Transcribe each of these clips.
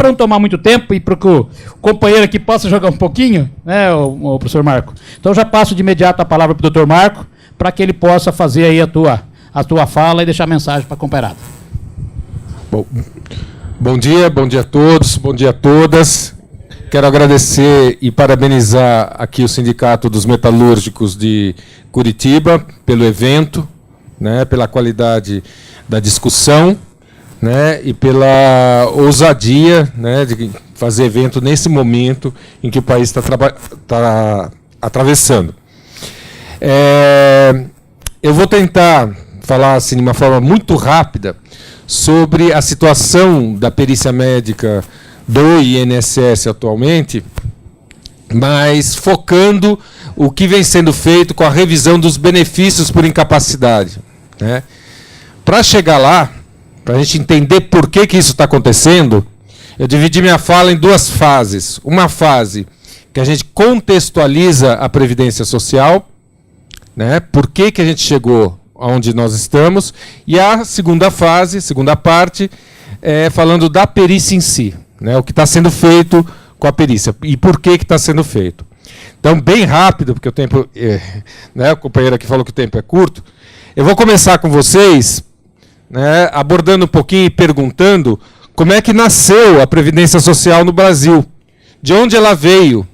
para não tomar muito tempo e para que o companheiro aqui possa jogar um pouquinho, né, o professor Marco? Então, eu já passo de imediato a palavra para o doutor Marco, para que ele possa fazer aí a tua fala e deixar a mensagem para a companheirada. Bom dia a todos, bom dia a todas. Quero agradecer e parabenizar aqui o Sindicato dos Metalúrgicos de Curitiba pelo evento, né, pela qualidade da discussão, né, e pela ousadia, né, de fazer evento nesse momento em que o país está atravessando. Eu vou tentar falar assim, de uma forma muito rápida sobre a situação da perícia médica do INSS atualmente, mas focando o que vem sendo feito com a revisão dos benefícios por incapacidade, né? Para chegar lá, para a gente entender por que isso está acontecendo, eu dividi minha fala em duas fases. Uma fase que a gente contextualiza a Previdência Social, né? Por que a gente chegou onde nós estamos, e a segunda fase, segunda parte, falando da perícia em si, né? O que está sendo feito com a perícia e por que está sendo feito. Então, bem rápido, porque o tempo, né, o companheiro aqui falou que o tempo é curto, eu vou começar com vocês, né, abordando um pouquinho e perguntando como é que nasceu a Previdência Social no Brasil, de onde ela veio,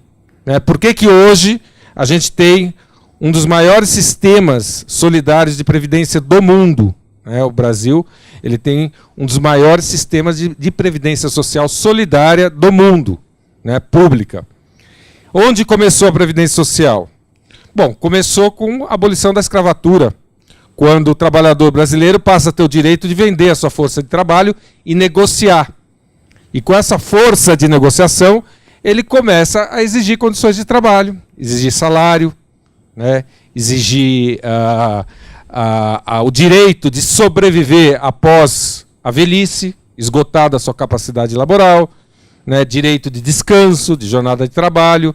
né, por que hoje a gente tem um dos maiores sistemas solidários de previdência do mundo, né? O Brasil ele tem um dos maiores sistemas de previdência social solidária do mundo, né? Pública. Onde começou a Previdência Social? Bom, começou com a abolição da escravatura, quando o trabalhador brasileiro passa a ter o direito de vender a sua força de trabalho e negociar. E com essa força de negociação, ele começa a exigir condições de trabalho, exigir salário, né, exigir o direito de sobreviver após a velhice, esgotada a sua capacidade laboral, né, direito de descanso, de jornada de trabalho,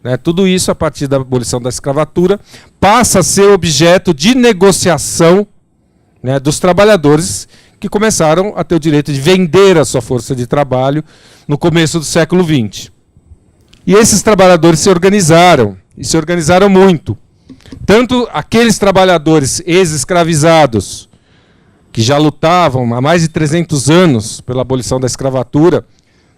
né, tudo isso, a partir da abolição da escravatura, passa a ser objeto de negociação, né, dos trabalhadores que começaram a ter o direito de vender a sua força de trabalho no começo do século XX. E esses trabalhadores se organizaram, e se organizaram muito. Tanto aqueles trabalhadores ex-escravizados, que já lutavam há mais de 300 anos pela abolição da escravatura,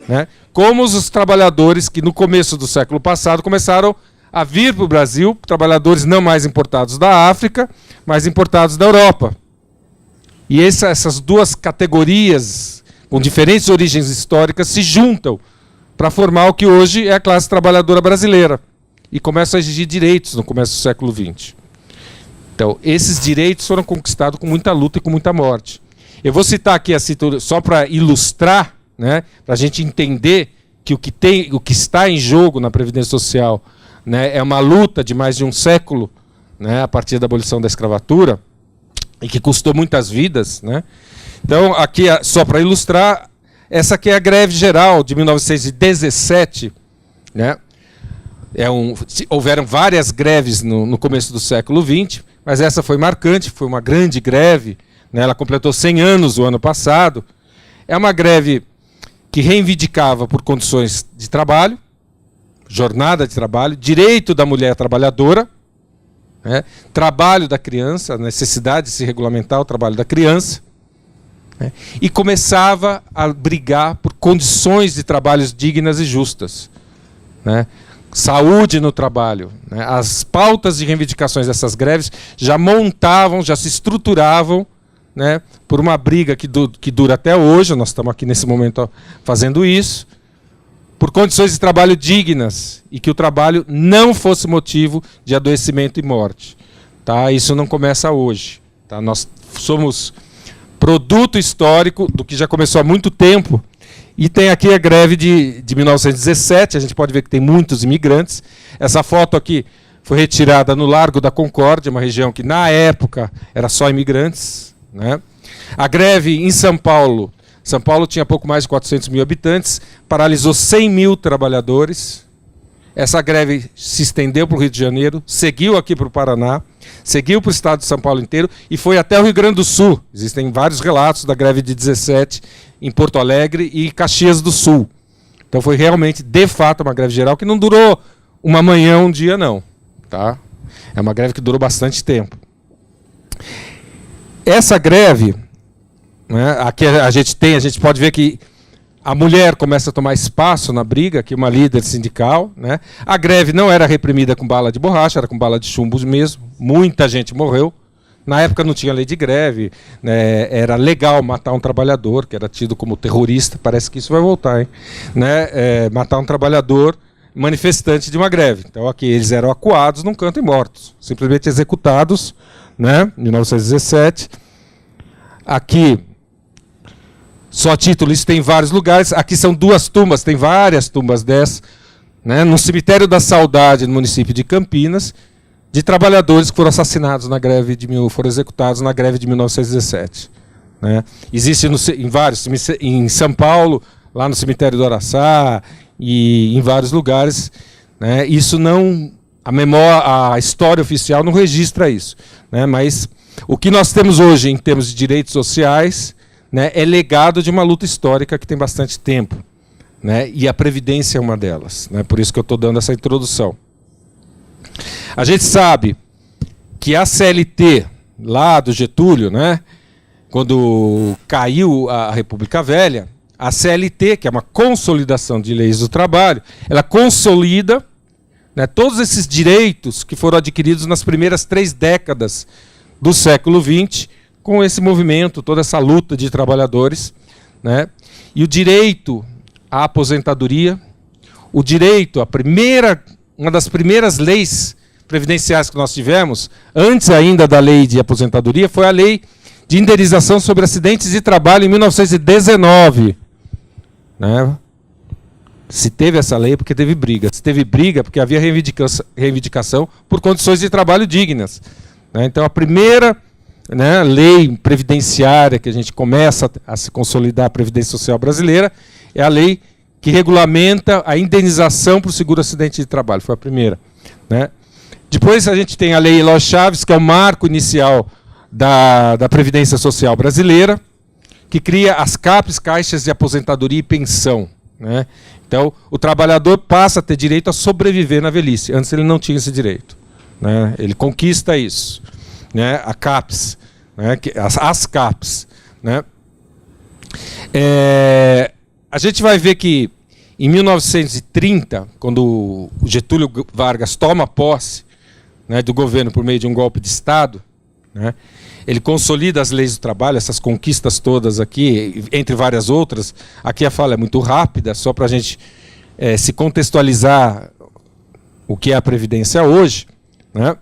né, como os trabalhadores que no começo do século passado começaram a vir para o Brasil, trabalhadores não mais importados da África, mas importados da Europa. E essas duas categorias, com diferentes origens históricas, se juntam para formar o que hoje é a classe trabalhadora brasileira. E começam a exigir direitos no começo do século XX. Então, esses direitos foram conquistados com muita luta e com muita morte. Eu vou citar aqui só para ilustrar, né, para a gente entender que o que está em jogo na Previdência Social, né, é uma luta de mais de um século, né, a partir da abolição da escravatura, e que custou muitas vidas, né? Então, aqui, só para ilustrar, essa aqui é a greve geral de 1917, né? Houveram várias greves no começo do século XX, mas essa foi marcante, foi uma grande greve, né? Ela completou 100 anos o ano passado. É uma greve que reivindicava por condições de trabalho, jornada de trabalho, direito da mulher trabalhadora, né? Trabalho da criança, a necessidade de se regulamentar o trabalho da criança, né? E começava a brigar por condições de trabalhos dignas e justas, né? Saúde no trabalho, né? As pautas de reivindicações dessas greves já montavam, já se estruturavam, né, por uma briga que dura até hoje. Nós estamos aqui nesse momento fazendo isso, por condições de trabalho dignas e que o trabalho não fosse motivo de adoecimento e morte. Tá? Isso não começa hoje. Tá? Nós somos produto histórico do que já começou há muito tempo. E tem aqui a greve de 1917, a gente pode ver que tem muitos imigrantes. Essa foto aqui foi retirada no Largo da Concórdia, uma região que na época era só imigrantes, né? A greve em São Paulo tinha pouco mais de 400 mil habitantes, paralisou 100 mil trabalhadores. Essa greve se estendeu para o Rio de Janeiro, seguiu aqui para o Paraná, seguiu para o estado de São Paulo inteiro e foi até o Rio Grande do Sul. Existem vários relatos da greve de 17 em Porto Alegre e Caxias do Sul. Então foi realmente, de fato, uma greve geral que não durou uma manhã, um dia, não. Tá? É uma greve que durou bastante tempo. Essa greve, né, aqui a gente pode ver que a mulher começa a tomar espaço na briga, que uma líder sindical, né? A greve não era reprimida com bala de borracha, era com bala de chumbo mesmo. Muita gente morreu. Na época não tinha lei de greve, né? Era legal matar um trabalhador, que era tido como terrorista. Parece que isso vai voltar, hein? Né? Matar um trabalhador manifestante de uma greve. Então aqui eles eram acuados num canto e mortos, simplesmente executados, né? Em 1917. Aqui, só título, isso tem vários lugares. Aqui são 2 tumbas, tem várias tumbas dessas, né? No Cemitério da Saudade, no município de Campinas, de trabalhadores que foram assassinados na greve foram executados na greve de 1917. Né? Existe em vários, em São Paulo, lá no cemitério do Araçá, e em vários lugares. Né? Isso não, a história oficial não registra isso. Né? Mas o que nós temos hoje em termos de direitos sociais, né, é legado de uma luta histórica que tem bastante tempo. Né? E a Previdência é uma delas. Né? Por isso que eu estou dando essa introdução. A gente sabe que a CLT, lá do Getúlio, né, quando caiu a República Velha, a CLT, que é uma consolidação de leis do trabalho, ela consolida, né, todos esses direitos que foram adquiridos nas primeiras 3 décadas do século XX, com esse movimento, toda essa luta de trabalhadores. Né? E o direito à aposentadoria, o direito, uma das primeiras leis previdenciárias que nós tivemos, antes ainda da lei de aposentadoria, foi a lei de indenização sobre acidentes de trabalho em 1919. Né? Se teve essa lei, porque teve briga. Se teve briga, porque havia reivindicação por condições de trabalho dignas. Né? Então, a primeira, né, lei previdenciária que a gente começa a se consolidar a Previdência Social brasileira é a lei que regulamenta a indenização por seguro acidente de trabalho. Foi a primeira. Né? Depois a gente tem a Lei Eloy Chaves, que é o marco inicial da Previdência Social brasileira, que cria as CAPs, Caixas de Aposentadoria e Pensão. Né? Então, o trabalhador passa a ter direito a sobreviver na velhice. Antes ele não tinha esse direito. Né? Ele conquista isso. Né? A CAPs, né? As CAPs. Né? A gente vai ver que em 1930, quando o Getúlio Vargas toma posse, né, do governo por meio de um golpe de Estado, né, ele consolida as leis do trabalho, essas conquistas todas aqui, entre várias outras. Aqui a fala é muito rápida, só para a gente se contextualizar o que é a Previdência hoje. Né?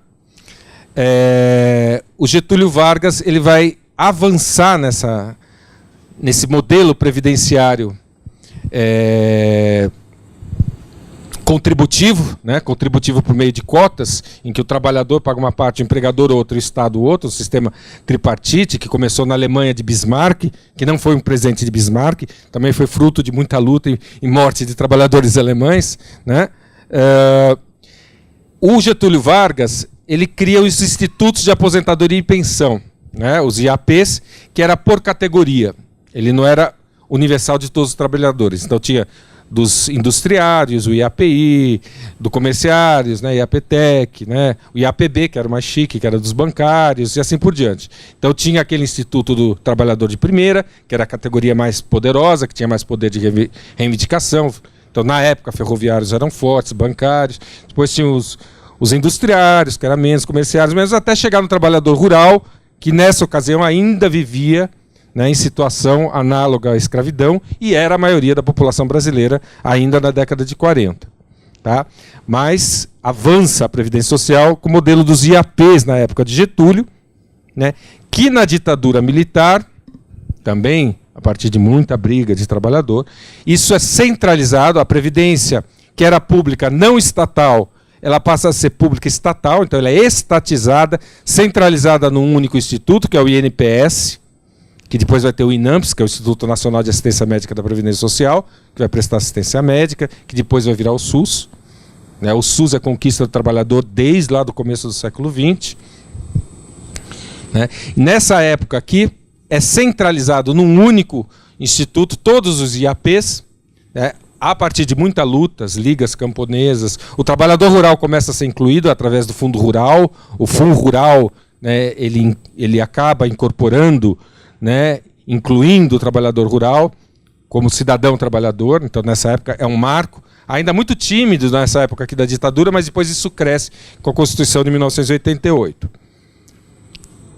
O Getúlio Vargas ele vai avançar nesse modelo previdenciário contributivo, né? Contributivo por meio de cotas, em que o trabalhador paga uma parte, o empregador outra, o Estado outra, o sistema tripartite, que começou na Alemanha de Bismarck, que não foi um presente de Bismarck, também foi fruto de muita luta e morte de trabalhadores alemães. Né? O Getúlio Vargas ele cria os institutos de aposentadoria e pensão, né? Os IAPs, que era por categoria. Ele não era universal de todos os trabalhadores. Então tinha dos industriários, o IAPI, do comerciários, né, IAPTEC, né, o IAPB, que era o mais chique, que era dos bancários, e assim por diante. Então tinha aquele Instituto do Trabalhador de Primeira, que era a categoria mais poderosa, que tinha mais poder de reivindicação. Então, na época, ferroviários eram fortes, bancários. Depois tinha os industriários, que eram menos, comerciários, menos, até chegar no trabalhador rural, que nessa ocasião ainda vivia, né, em situação análoga à escravidão, e era a maioria da população brasileira ainda na década de 40. Tá? Mas avança a Previdência Social com o modelo dos IAPs na época de Getúlio, né, que na ditadura militar, também a partir de muita briga de trabalhador, isso é centralizado, a Previdência, que era pública não estatal, ela passa a ser pública estatal, então ela é estatizada, centralizada num único instituto, que é o INPS, que depois vai ter o INAMPS, que é o Instituto Nacional de Assistência Médica da Previdência Social, que vai prestar assistência médica, que depois vai virar o SUS. Né? O SUS é a conquista do trabalhador desde lá do começo do século XX. Né? Nessa época aqui, é centralizado num único instituto todos os IAPs, né? A partir de muita luta, as ligas camponesas, o trabalhador rural começa a ser incluído através do Fundo Rural, o Fundo Rural, né, ele acaba incorporando, né, incluindo o trabalhador rural como cidadão trabalhador, então nessa época é um marco, ainda muito tímido nessa época aqui da ditadura, mas depois isso cresce com a Constituição de 1988.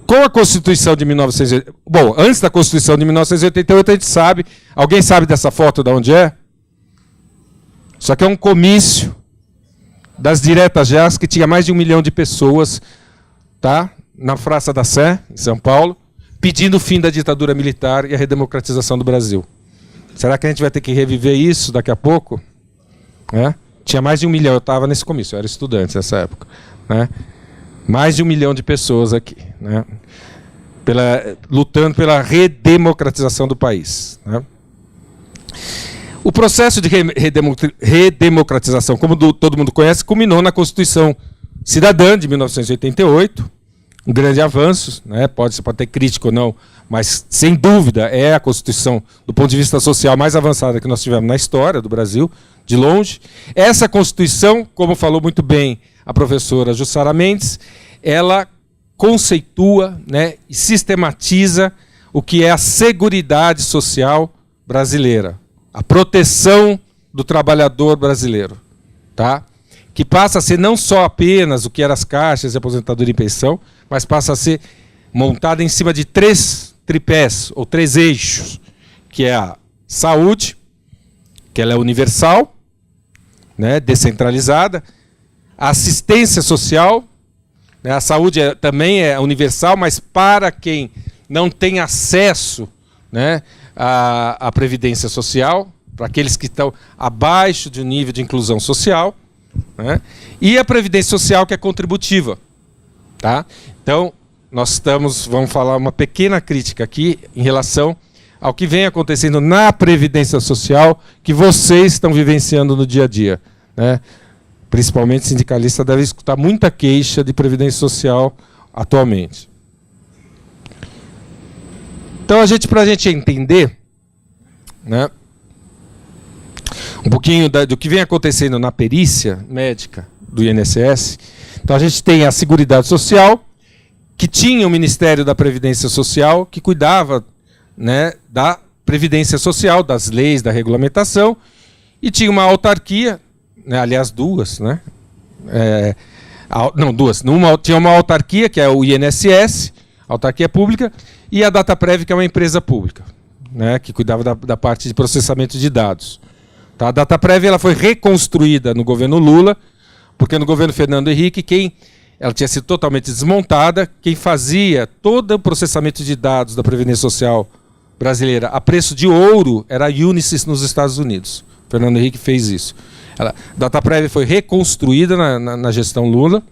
Com a Constituição de 1988... Bom, antes da Constituição de 1988 a gente sabe... Alguém sabe dessa foto de onde é? Isso aqui é um comício das Diretas Já, que tinha mais de 1 milhão de pessoas, tá? Na Praça da Sé, em São Paulo, pedindo o fim da ditadura militar e a redemocratização do Brasil. Será que a gente vai ter que reviver isso daqui a pouco? É? Tinha mais de 1 milhão, eu estava nesse comício, eu era estudante nessa época. Né? Mais de 1 milhão de pessoas aqui, né? Lutando pela redemocratização do país. Né? O processo de redemocratização, como todo mundo conhece, culminou na Constituição Cidadã de 1988, um grande avanço, né? Pode ter crítico ou não, mas sem dúvida é a Constituição, do ponto de vista social, mais avançada que nós tivemos na história do Brasil, de longe. Essa Constituição, como falou muito bem a professora Jussara Mendes, ela conceitua, né, e sistematiza o que é a seguridade social brasileira, a proteção do trabalhador brasileiro, tá? Que passa a ser não só apenas o que eram as caixas de aposentadoria e pensão, mas passa a ser montada em cima de 3 tripés, ou 3 eixos, que é a saúde, que ela é universal, né, descentralizada, a assistência social, né, a saúde também é universal, mas para quem não tem acesso, né, à previdência social, para aqueles que estão abaixo de um nível de inclusão social, né, e a previdência social que é contributiva. Tá? Então, vamos falar uma pequena crítica aqui em relação ao que vem acontecendo na previdência social que vocês estão vivenciando no dia a dia. Né? Principalmente sindicalista deve escutar muita queixa de previdência social atualmente. Então, para a gente entender, né, um pouquinho do que vem acontecendo na perícia médica do INSS, então a gente tem a Seguridade Social, que tinha o Ministério da Previdência Social, que cuidava, né, da Previdência Social, das leis, da regulamentação, e tinha uma autarquia, né, aliás, duas, né? Não, duas. Tinha uma autarquia, que é o INSS, autarquia pública, e a Dataprev, que é uma empresa pública, né, que cuidava da parte de processamento de dados. Tá? A Dataprev ela foi reconstruída no governo Lula, porque no governo Fernando Henrique, ela tinha sido totalmente desmontada, quem fazia todo o processamento de dados da Previdência Social brasileira a preço de ouro era a Unisys nos Estados Unidos. Fernando Henrique fez isso. A Dataprev foi reconstruída na gestão Lula,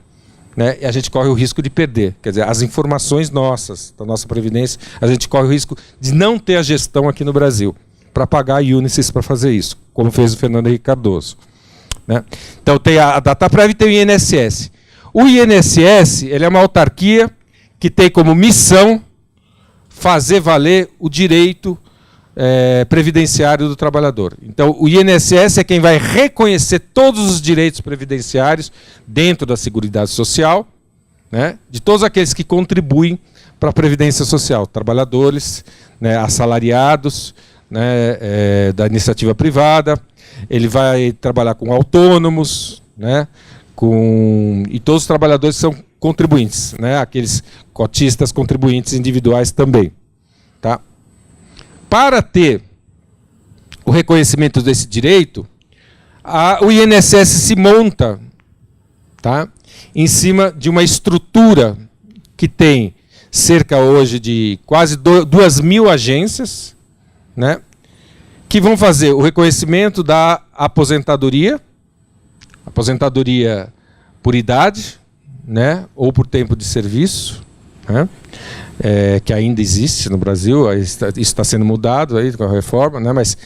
né, e a gente corre o risco de perder. Quer dizer, as informações nossas, da nossa Previdência, a gente corre o risco de não ter a gestão aqui no Brasil, para pagar a Unisys para fazer isso, como fez o Fernando Henrique Cardoso. Né? Então tem a Dataprev e tem o INSS. O INSS ele é uma autarquia que tem como missão fazer valer o direito previdenciário do trabalhador. Então, o INSS é quem vai reconhecer todos os direitos previdenciários dentro da Seguridade Social, né, de todos aqueles que contribuem para a Previdência Social, trabalhadores, né, assalariados, né, da iniciativa privada. Ele vai trabalhar com autônomos, né, e todos os trabalhadores são contribuintes, né, aqueles cotistas contribuintes individuais também. Tá? Para ter o reconhecimento desse direito, o INSS se monta, tá, em cima de uma estrutura que tem cerca hoje de quase 2.000 agências, né, que vão fazer o reconhecimento da aposentadoria por idade, né, ou por tempo de serviço, né, que ainda existe no Brasil, isso está sendo mudado aí com a reforma, né, mas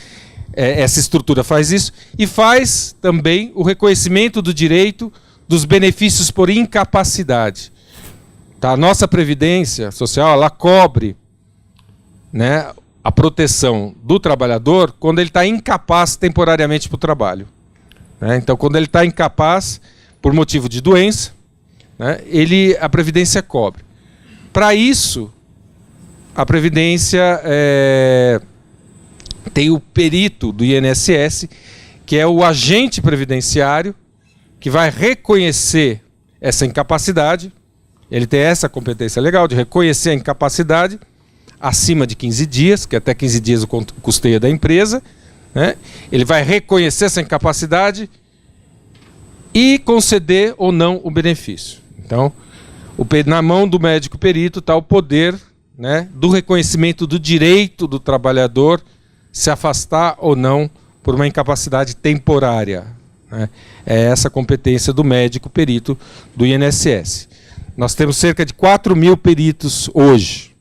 essa estrutura faz isso, e faz também o reconhecimento do direito dos benefícios por incapacidade. Tá? A nossa Previdência Social, ela cobre, né, a proteção do trabalhador quando ele está incapaz temporariamente para o trabalho. Né? Então, quando ele está incapaz por motivo de doença, né, a Previdência cobre. Para isso, a Previdência tem o perito do INSS, que é o agente previdenciário, que vai reconhecer essa incapacidade. Ele tem essa competência legal de reconhecer a incapacidade acima de 15 dias, que até 15 dias o custeio da empresa. Né? Ele vai reconhecer essa incapacidade e conceder ou não o benefício. Então, na mão do médico perito está o poder, né, do reconhecimento do direito do trabalhador se afastar ou não por uma incapacidade temporária. Né? É essa competência do médico perito do INSS. Nós temos cerca de 4.000 peritos hoje.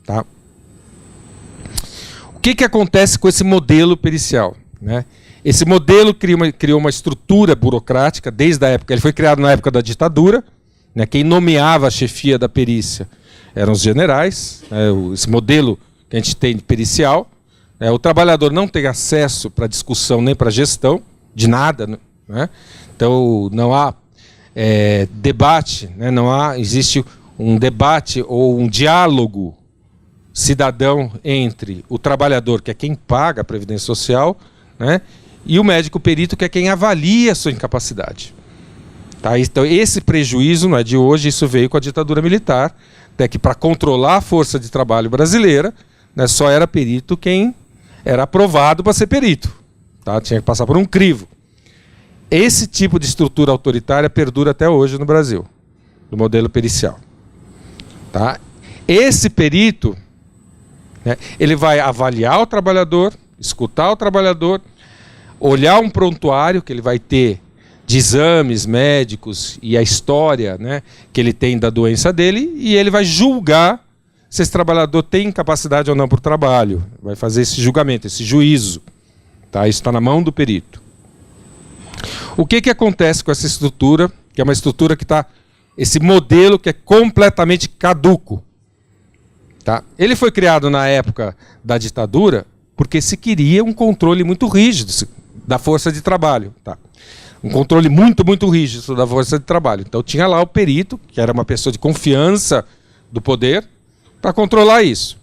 Tá? O que acontece com esse modelo pericial? Né? Esse modelo criou uma estrutura burocrática desde a época. Ele foi criado na época da ditadura. Né? Quem nomeava a chefia da perícia eram os generais. Né? Esse modelo que a gente tem de pericial. O trabalhador não tem acesso para discussão nem para gestão de nada. Né? Então não há debate, né? Existe um debate ou um diálogo cidadão entre o trabalhador, que é quem paga a Previdência Social, né? E o médico perito, que é quem avalia a sua incapacidade. Tá? Então esse prejuízo não é de hoje, isso veio com a ditadura militar, até que para controlar a força de trabalho brasileira, né, só era perito quem era aprovado para ser perito. Tá? Tinha que passar por um crivo. Esse tipo de estrutura autoritária perdura até hoje no Brasil, do modelo pericial. Tá? Esse perito, né, ele vai avaliar o trabalhador, escutar o trabalhador, olhar um prontuário que ele vai ter de exames médicos e a história, né, que ele tem da doença dele, e ele vai julgar se esse trabalhador tem capacidade ou não para o trabalho. Vai fazer esse julgamento, esse juízo. Tá? Isso está na mão do perito. O que acontece com essa estrutura, que é uma estrutura que está... Esse modelo que é completamente caduco. Tá? Ele foi criado na época da ditadura porque se queria um controle muito rígido da força de trabalho. Tá? Um controle muito, muito rígido da força de trabalho. Então tinha lá o perito, que era uma pessoa de confiança do poder, para controlar isso.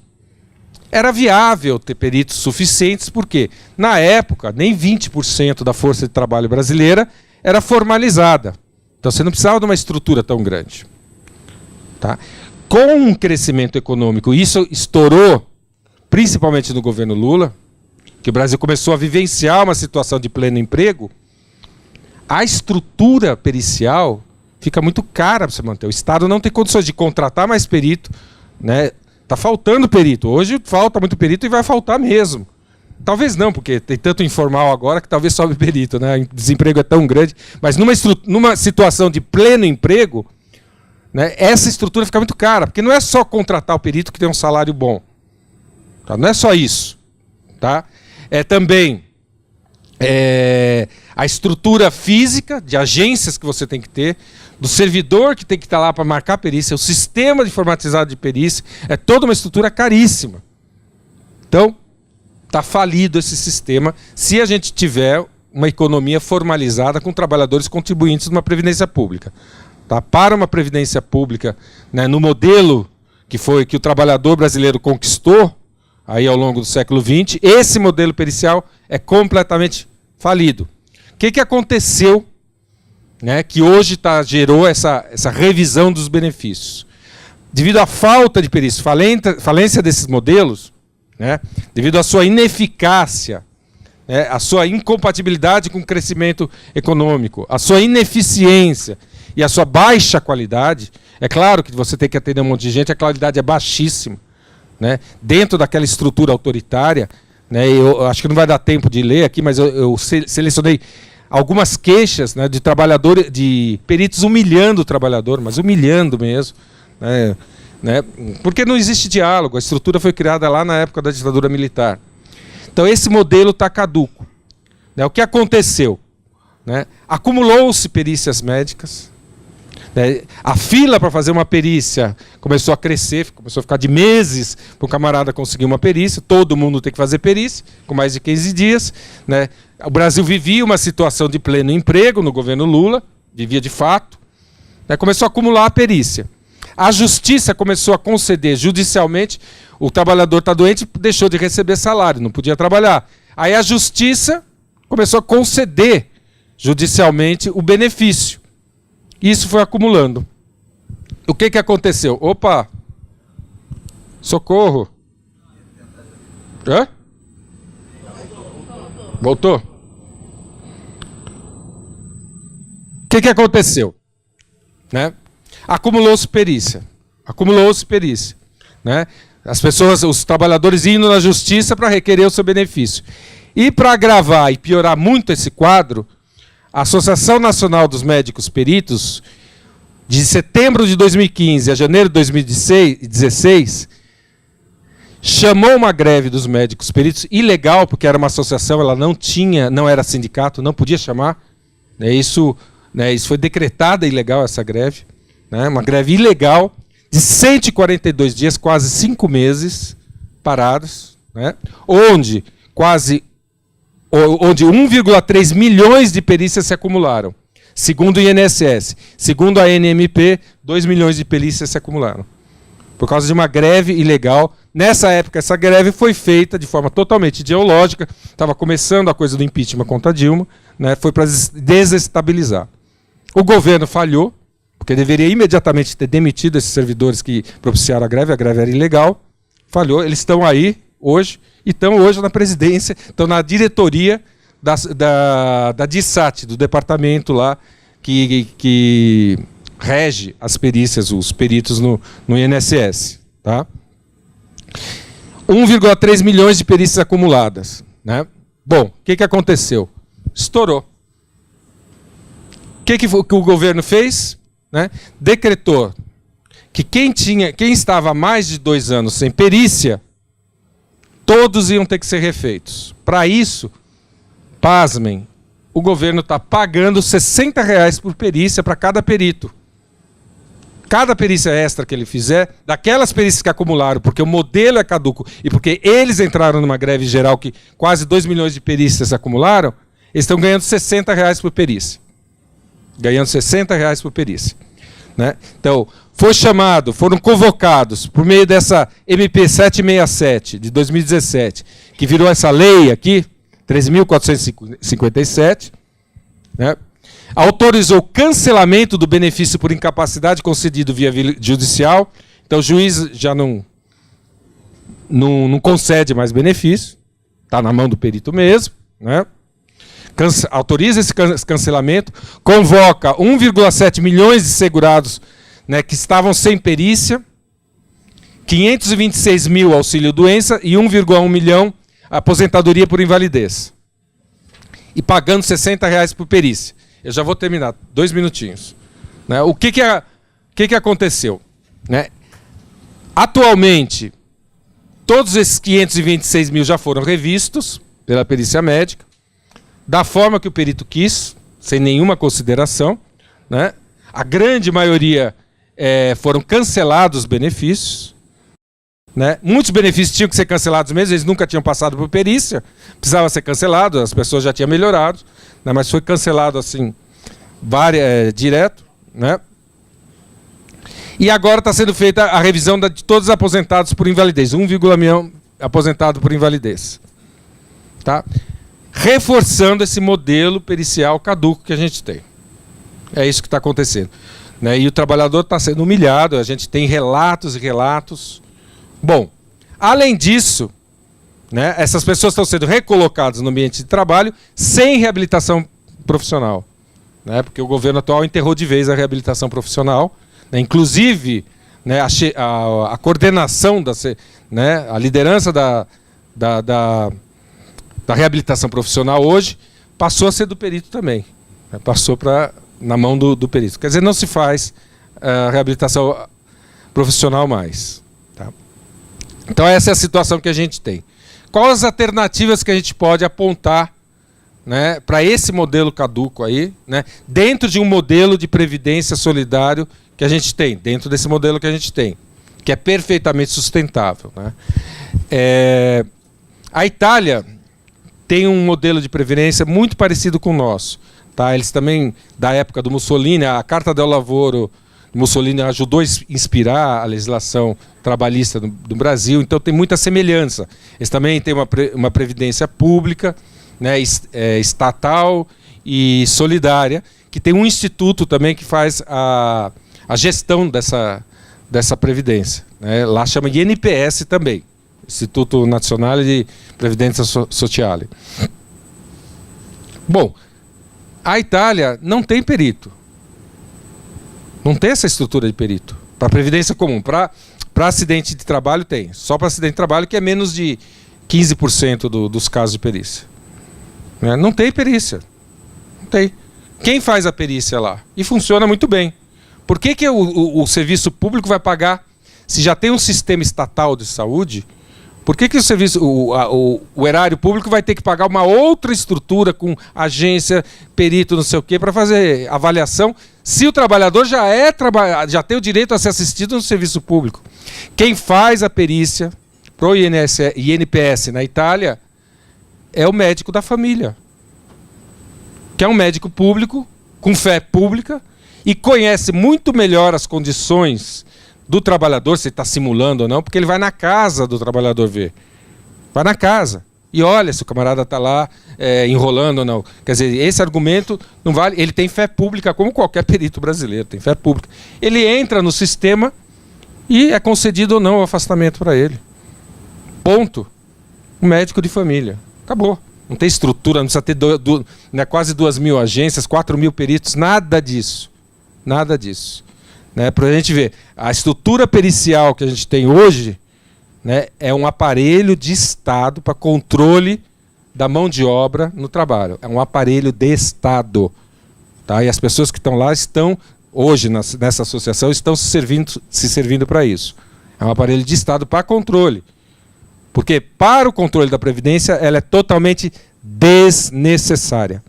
Era viável ter peritos suficientes, porque, na época, nem 20% da força de trabalho brasileira era formalizada. Então, você não precisava de uma estrutura tão grande. Tá? Com um crescimento econômico, isso estourou, principalmente no governo Lula, que o Brasil começou a vivenciar uma situação de pleno emprego, a estrutura pericial fica muito cara para você manter. O Estado não tem condições de contratar mais perito, né? Está faltando perito. Hoje falta muito perito e vai faltar mesmo. Talvez não, porque tem tanto informal agora que talvez sobe perito, né? O desemprego é tão grande. Mas numa situação de pleno emprego, né, essa estrutura fica muito cara, porque não é só contratar o perito que tem um salário bom. Tá? Não é só isso. Tá? É também a estrutura física de agências que você tem que ter, do servidor que tem que estar lá para marcar a perícia, o sistema informatizado de perícia, é toda uma estrutura caríssima. Então, está falido esse sistema se a gente tiver uma economia formalizada com trabalhadores contribuintes numa previdência pública. Tá? Para uma previdência pública, né, no modelo que o trabalhador brasileiro conquistou aí ao longo do século XX, esse modelo pericial é completamente falido. O que aconteceu, né, que hoje gerou essa revisão dos benefícios? Devido à falta de perícia, falência desses modelos, né, devido à sua ineficácia, né, a sua incompatibilidade com o crescimento econômico, a sua ineficiência e a sua baixa qualidade, é claro que você tem que atender um monte de gente, a qualidade é baixíssima. Né, dentro daquela estrutura autoritária, né, eu acho que não vai dar tempo de ler aqui, mas eu selecionei algumas queixas, né, de trabalhadores, de peritos humilhando o trabalhador, mas humilhando mesmo, né, porque não existe diálogo, a estrutura foi criada lá na época da ditadura militar. Então esse modelo está caduco. Né, o que aconteceu? Né, acumulou-se perícias médicas, A fila para fazer uma perícia começou a crescer, começou a ficar de meses para o camarada conseguir uma perícia. Todo mundo tem que fazer perícia, com mais de 15 dias. Né? O Brasil vivia uma situação de pleno emprego no governo Lula, vivia de fato. Né? Começou a acumular a perícia. A justiça começou a conceder judicialmente, o trabalhador está doente, deixou de receber salário, não podia trabalhar. Aí a justiça começou a conceder judicialmente o benefício. Isso foi acumulando. O que aconteceu? Opa! Socorro! Hã? Voltou? O que aconteceu? Né? Acumulou-se perícia. Acumulou-se perícia. Né? As pessoas, os trabalhadores indo na justiça para requerer o seu benefício. E para agravar e piorar muito esse quadro, a Associação Nacional dos Médicos Peritos, de setembro de 2015 a janeiro de 2016, chamou uma greve dos médicos peritos, ilegal, porque era uma associação, ela não era sindicato, não podia chamar. Isso foi decretada ilegal, essa greve. Né? Uma greve ilegal, de 142 dias, quase 5 meses parados, né? onde 1,3 milhões de perícias se acumularam. Segundo o INSS. Segundo a ANMP, 2 milhões de perícias se acumularam. Por causa de uma greve ilegal. Nessa época, essa greve foi feita de forma totalmente ideológica. Estava começando a coisa do impeachment contra Dilma. Né? Foi para desestabilizar. O governo falhou, porque deveria imediatamente ter demitido esses servidores que propiciaram a greve era ilegal. Falhou, eles estão aí hoje. E estão hoje na presidência, estão na diretoria da DISAT, do departamento lá que rege as perícias, os peritos no INSS. Tá? 1,3 milhões de perícias acumuladas. Né? Bom, o que aconteceu? Estourou. O que o governo fez? Né? Decretou que quem estava há mais de 2 anos sem perícia, todos iam ter que ser refeitos. Para isso, pasmem, o governo está pagando R$60 por perícia para cada perito. Cada perícia extra que ele fizer, daquelas perícias que acumularam, porque o modelo é caduco e porque eles entraram numa greve geral que quase 2 milhões de perícias acumularam, eles estão ganhando R$60 por perícia. Ganhando R$60 por perícia. Né? Então, foram convocados por meio dessa MP 767 de 2017, que virou essa lei aqui, 13.457, né? Autorizou o cancelamento do benefício por incapacidade concedido via judicial. Então, o juiz já não concede mais benefício, está na mão do perito mesmo. Né? Autoriza esse cancelamento, convoca 1,7 milhões de segurados, né, que estavam sem perícia, 526 mil auxílio-doença e 1,1 milhão aposentadoria por invalidez. E pagando R$60 por perícia. Eu já vou terminar, 2 minutinhos. Né? O que aconteceu? Né? Atualmente, todos esses 526 mil já foram revistos pela perícia médica, da forma que o perito quis, sem nenhuma consideração. Né? A grande maioria foram cancelados os benefícios. Né? Muitos benefícios tinham que ser cancelados mesmo, eles nunca tinham passado por perícia, precisava ser cancelado, as pessoas já tinham melhorado, né? Mas foi cancelado assim, direto. Né? E agora está sendo feita a revisão de todos os aposentados por invalidez, 1,1 milhão aposentado por invalidez. Tá? Reforçando esse modelo pericial caduco que a gente tem. É isso que está acontecendo. Né? E o trabalhador está sendo humilhado, a gente tem relatos e relatos. Bom, além disso, né, essas pessoas estão sendo recolocadas no ambiente de trabalho sem reabilitação profissional. Né, porque o governo atual enterrou de vez a reabilitação profissional. Né, inclusive, né, a coordenação, né, a liderança da reabilitação profissional hoje passou a ser do perito também. Né, passou na mão do perito. Quer dizer, não se faz reabilitação profissional mais. Tá? Então essa é a situação que a gente tem. Quais as alternativas que a gente pode apontar né, para esse modelo caduco aí, né, dentro de um modelo de previdência solidário que a gente tem, dentro desse modelo que a gente tem, que é perfeitamente sustentável, né. A Itália tem um modelo de previdência muito parecido com o nosso. Tá? Eles também, da época do Mussolini, a Carta del Lavoro do Mussolini ajudou a inspirar a legislação trabalhista do Brasil, então tem muita semelhança. Eles também têm uma previdência pública, né, estatal e solidária, que tem um instituto também que faz a gestão dessa previdência. Né? Lá chama INPS também. Instituto Nazionale di Previdenza Sociale. Bom, a Itália não tem perito. Não tem essa estrutura de perito. Para previdência comum. Para acidente de trabalho tem. Só para acidente de trabalho, que é menos de 15% dos casos de perícia. Né? Não tem perícia. Não tem. Quem faz a perícia lá? E funciona muito bem. Por que o serviço público vai pagar, se já tem um sistema estatal de saúde, por que o serviço, o erário público vai ter que pagar uma outra estrutura com agência, perito, não sei o quê, para fazer avaliação, se o trabalhador já tem o direito a ser assistido no serviço público? Quem faz a perícia para o INPS na Itália é o médico da família, que é um médico público, com fé pública, e conhece muito melhor as condições do trabalhador, se ele está simulando ou não, porque ele vai na casa do trabalhador ver. Vai na casa e olha se o camarada está lá enrolando ou não. Quer dizer, esse argumento não vale. Ele tem fé pública, como qualquer perito brasileiro, tem fé pública. Ele entra no sistema e é concedido ou não o afastamento para ele. Ponto. Um médico de família. Acabou. Não tem estrutura, não precisa ter quase 2.000 agências, 4.000 peritos, nada disso. Nada disso. Né, para a gente ver, a estrutura pericial que a gente tem hoje, né, é um aparelho de Estado para controle da mão de obra no trabalho. É um aparelho de Estado. Tá? E as pessoas que estão lá estão, hoje, nessa associação, estão se servindo para isso. É um aparelho de Estado para controle. Porque para o controle da Previdência, ela é totalmente desnecessária.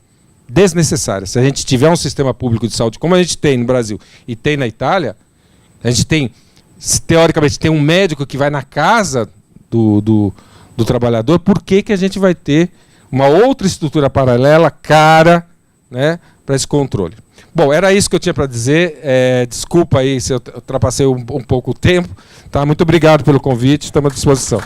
Desnecessária. Se a gente tiver um sistema público de saúde, como a gente tem no Brasil e tem na Itália, a gente tem, teoricamente, tem um médico que vai na casa do trabalhador, por que a gente vai ter uma outra estrutura paralela, cara, né, para esse controle? Bom, era isso que eu tinha para dizer. Desculpa aí se eu ultrapassei um pouco o tempo. Tá? Muito obrigado pelo convite, estamos à disposição.